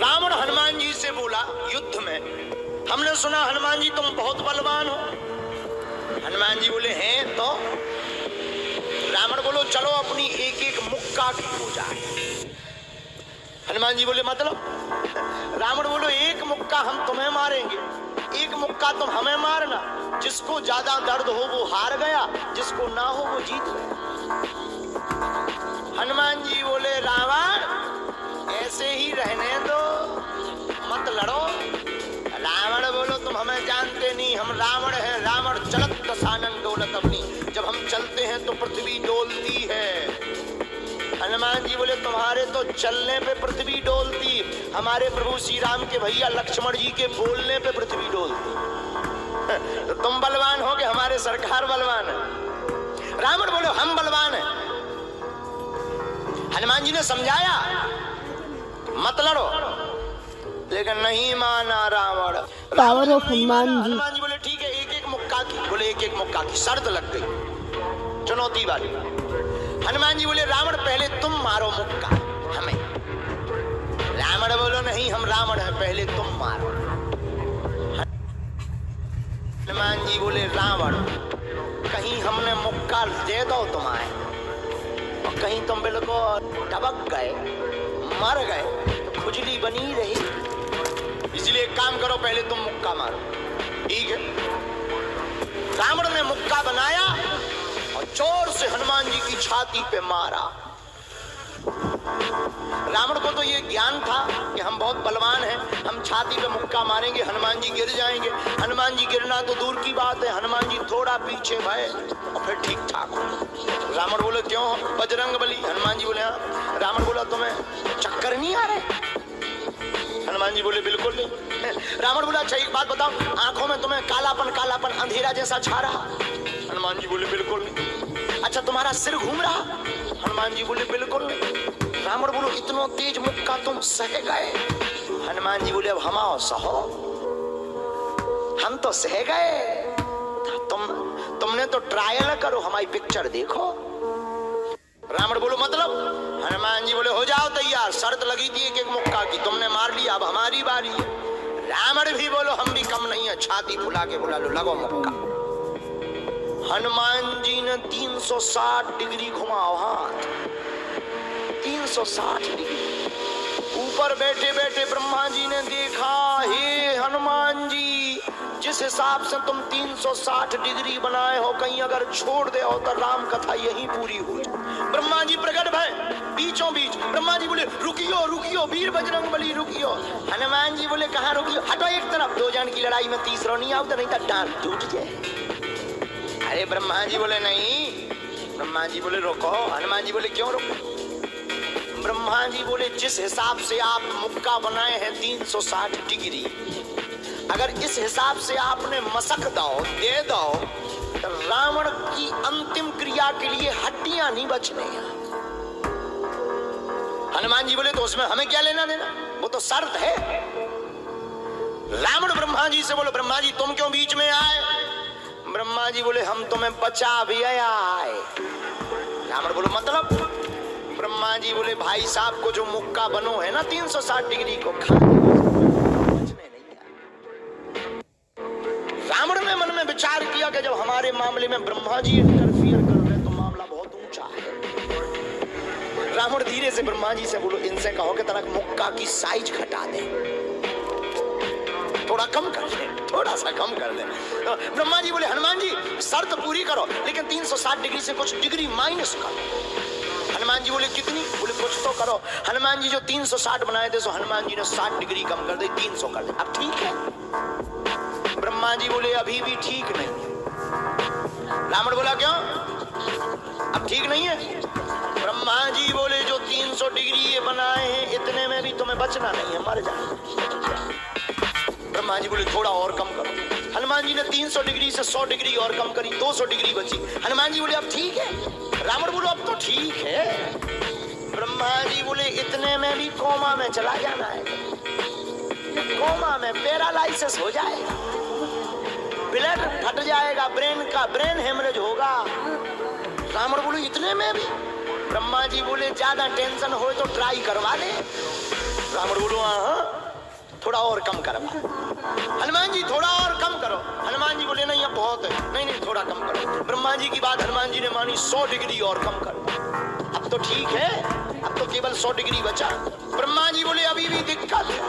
रावण हनुमान जी से बोला युद्ध में, हमने सुना हनुमान जी तुम बहुत बलवान हो। हनुमान जी बोले हैं तो। रावण बोलो चलो अपनी एक एक मुक्का की हो जाए। हनुमान जी बोले मतलब? रावण बोलो एक मुक्का हम तुम्हें मारेंगे, एक मुक्का तुम हमें मारना। जिसको ज्यादा दर्द हो वो हार गया, जिसको ना हो वो जीत गया। हनुमान जी बोले रावण ऐसे ही रहने दो, मत लड़ो। रावण बोलो तुम हमें जानते नहीं, हम रावण हैं। रावण चलत दसानन डोलत अपनी, जब हम चलते हैं तो पृथ्वी डोलती है। हनुमान जी बोले तुम्हारे तो चलने पे पृथ्वी डोलती, हमारे प्रभु श्री राम के भैया लक्ष्मण जी के बोलने पे पृथ्वी डोलती। तो तुम बलवान हो कि हमारे सरकार बलवान है? रावण बोले हम बलवान हैं। हनुमान जी ने समझाया मत लड़ो, लेकिन नहीं माना रावण। Power of Hanuman ji. हनुमान जी बोले ठीक है एक एक मुक्का की। बोले एक एक मुक्का की शर्त लग गई, चुनौती वाली। हनुमान जी बोले रावण पहले तुम मारो मुक्का हमें। रावण बोलो नहीं हम रावण हैं, पहले तुम मारो। हनुमान जी बोले रावण कहीं हमने मुक्का दे दो तुम्हारे और कहीं तुम बिल्कुल टबक गए मर गए तो खुजली बनी रही, इसलिए काम करो पहले तुम मुक्का मारो। ठीक है। रावण ने मुक्का बनाया और जोर से हनुमान जी की छाती पे मारा। रावण को तो ये ज्ञान था कि हम बहुत बलवान हैं, हम छाती पे मुक्का मारेंगे हनुमान जी गिर जाएंगे। हनुमान जी गिरना तो दूर की बात है, हनुमान जी थोड़ा पीछे भय और फिर ठीक ठाक हो। रावण बोले क्यों बजरंग बली? हनुमान जी बोले हाँ। रावण बोला तुम्हें चक्कर नहीं आ रहे? हनुमान जी बोले बिल्कुल नहीं। रावण बोला अच्छा एक बात बताओ, आंखों में तुम्हें कालापन कालापन अंधेरा जैसा छा रहा? हनुमान जी बोले बिल्कुल नहीं। अच्छा तुम्हारा सिर घूम रहा? हनुमान जी बोले बिल्कुल नहीं। रावण बोलो इतना तेज मुक्का तुम सह गए? हनुमान जी बोले अब हम आओ सहो, हम तो सह गए, तुमने तो ट्रायल करो, हमारी पिक्चर देखो। रावण बोलो मतलब? हनुमान जी बोले हो जाओ तैयार, शर्त लगी थी एक एक मुक्का की, तुमने मार लिया, अब हमारी बारी है। रावण भी बोलो हम भी कम नहीं है, छाती फुला के बोला लो लगो मुक्का। हनुमान जी ने 360 डिग्री घुमाओ हाथ, 360 डिग्री। ऊपर बैठे बैठे ब्रह्मा जी ने देखा, हे हनुमान जी जिस हिसाब से तुम 360 डिग्री बनाए हो, कहीं अगर छोड़ दे हो तो राम कथा यहीं पूरी हो जाए। ब्रह्मा जी प्रकट भय बीचों बीच। ब्रह्मा जी बोले रुकियो रुकियो वीर बजरंग बली रुकियो। हनुमान जी बोले कहाँ रुकियो? हटो एक तरफ, दो जन की लड़ाई में तीसरा नहीं आओ तो नहीं तो डांट टूट जाए। अरे ब्रह्मा जी बोले नहीं। ब्रह्मा जी बोले रोको। हनुमान जी बोले क्यों रोको? ब्रह्मा जी बोले जिस हिसाब से आप मुक्का बनाए हैं 360 डिग्री, अगर इस हिसाब से आपने मसक दे दो तो रावण की अंतिम क्रिया के लिए हड्डियां नहीं बचने। हनुमान जी बोले तो उसमें हमें क्या लेना देना, वो तो शर्त है। रावण ब्रह्मा जी से बोले ब्रह्मा जी तुम क्यों बीच में आए? ब्रह्मा जी बोले हम तुम्हें बचा भी आए। रावण बोलो मतलब? ब्रह्मा जी बोले भाई साहब को जो मुक्का बनो है ना 360 डिग्री को बचने नहीं दिया। रावण ने मन में विचार किया कि जब हमारे मामले में ब्रह्मा जी इंटरफियर कर रहे तो मामला बहुत ऊंचा है। रावण धीरे से ब्रह्मा जी से बोलो इनसे कहो कि तनक मुक्का की साइज घटा दे, थोड़ा कम कर दे, थोड़ा सा कम कर दे। तो ब्रह्मा जी बोले हनुमान जी शर्त पूरी करो लेकिन 360 डिग्री से कुछ डिग्री माइनस करो। हनुमान जी बोले कितनी? बोले कुछ तो करो। हनुमान जी जो 360 बनाए थे सो हनुमान जी ने 60 डिग्री कम कर दी, 300 कर दे। अब ठीक है? ब्रह्मा जी बोले अभी भी ठीक नहीं। रावण बोला क्यों अब ठीक नहीं है? ब्रह्मा जी बोले जो 300 डिग्री ये बनाए हैं इतने में भी तुम्हें बचना नहीं है, मर जाना। ब्रह्मा जी बोले थोड़ा और कम करो। हनुमान जी ने 300 डिग्री से 100 डिग्री और कम करी, 200 डिग्री बची। हनुमान जी बोले अब ठीक है? रावण बोलो अब तो ठीक है। ब्रह्मा जी बोले इतने में भी कोमा में चला जाना है, कोमा में पैरालाइसिस हो जाएगा, ब्लड फट जाएगा, ब्रेन हेमरेज होगा। रावण बोलो इतने में भी? ब्रह्मा जी बोले ज्यादा टेंशन हो तो ट्राई करवा ले। रावण बोलो हाँ थोड़ा और कम करवा। हनुमान जी थोड़ा और कम करो। हनुमान जी बोले नहीं अब बहुत है, नहीं नहीं थोड़ा कम करो। ब्रह्मा जी की बात हनुमान जी ने मानी, 100 डिग्री और कम करो। अब तो ठीक है, अब तो केवल 100 डिग्री बचा। ब्रह्मा जी बोले अभी भी दिक्कत है।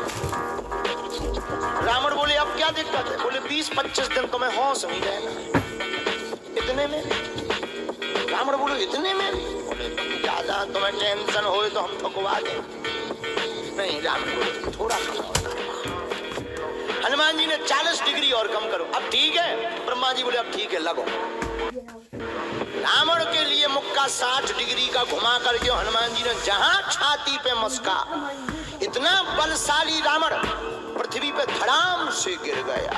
रावण बोले अब क्या दिक्कत है? बोले 20-25 दिन तो मैं होश में रहना। इतने में? रावण बोले इतने में? बोले ज्यादा तुम्हें टेंशन हो तो हम ठुकवा दें। नहीं, रावण बोले थोड़ा कम और। हनुमान जी ने 40 डिग्री और कम करो। अब ठीक है? ब्रह्मा जी बोले अब ठीक है लगो। रावण के लिए मुक्का 60 डिग्री का घुमा करके हनुमान जी ने जहां छाती पे मस्का, इतना बलशाली रावण पृथ्वी पे धड़ाम से गिर गया।